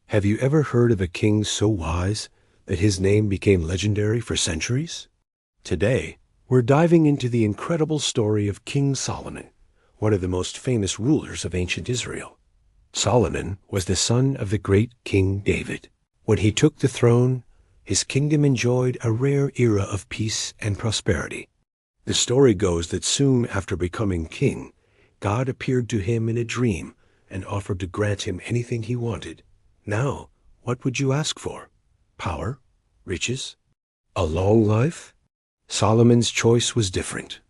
Have you ever heard of a king so wise that his name became legendary for centuries? Today, we're diving into the incredible story of King Solomon, one of the most famous rulers of ancient Israel. Solomon was the son of the great King David. When he took the throne, his kingdom enjoyed a rare era of peace and prosperity. The story goes that soon after becoming king, God appeared to him in a dream and offered to grant him anything he wanted. Now, what would you ask for? Power? Riches? A long life? Solomon's choice was different.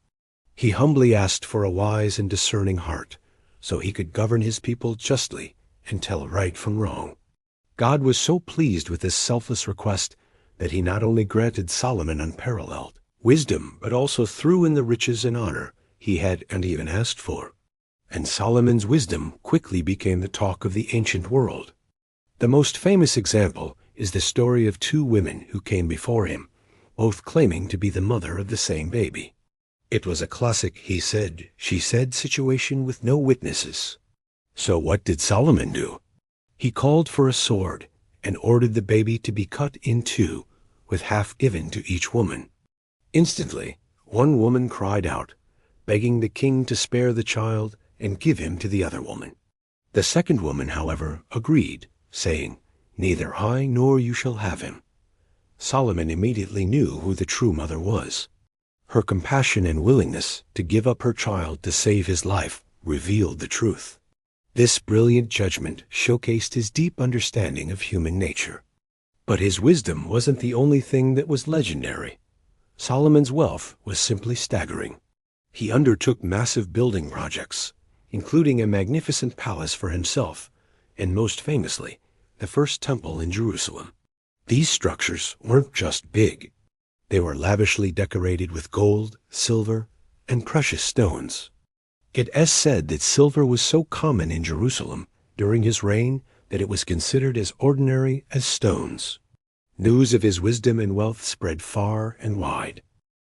He humbly asked for a wise and discerning heart, so he could govern his people justly and tell right from wrong. God was so pleased with this selfless request that he not only granted Solomon unparalleled wisdom, but also threw in the riches and honor he had and even asked for. And Solomon's wisdom quickly became the talk of the ancient world. The most famous example is the story of two women who came before him, both claiming to be the mother of the same baby. It was a classic he said, she said situation with no witnesses. So what did Solomon do? He called for a sword and ordered the baby to be cut in two, with half given to each woman. Instantly, one woman cried out, begging the king to spare the child and give him to the other woman. The second woman, however, agreed, saying, "Neither I nor you shall have him." Solomon immediately knew who the true mother was. Her compassion and willingness to give up her child to save his life revealed the truth. This brilliant judgment showcased his deep understanding of human nature. But his wisdom wasn't the only thing that was legendary. Solomon's wealth was simply staggering. He undertook massive building projects, including a magnificent palace for himself, and most famously, the first temple in Jerusalem. These structures weren't just big. They were lavishly decorated with gold, silver, and precious stones. It is said that silver was so common in Jerusalem during his reign that it was considered as ordinary as stones. News of his wisdom and wealth spread far and wide.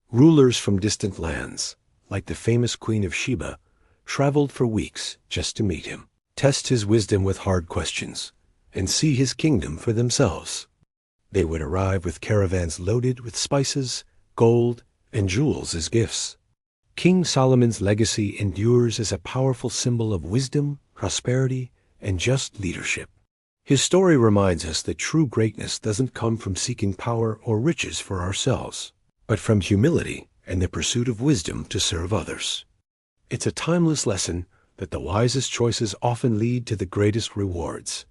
Rulers from distant lands, like the famous Queen of Sheba, traveled for weeks just to meet him, test his wisdom with hard questions, and see his kingdom for themselves. They would arrive with caravans loaded with spices, gold, and jewels as gifts. King Solomon's legacy endures as a powerful symbol of wisdom, prosperity, and just leadership. His story reminds us that true greatness doesn't come from seeking power or riches for ourselves, but from humility and the pursuit of wisdom to serve others. It's a timeless lesson that the wisest choices often lead to the greatest rewards.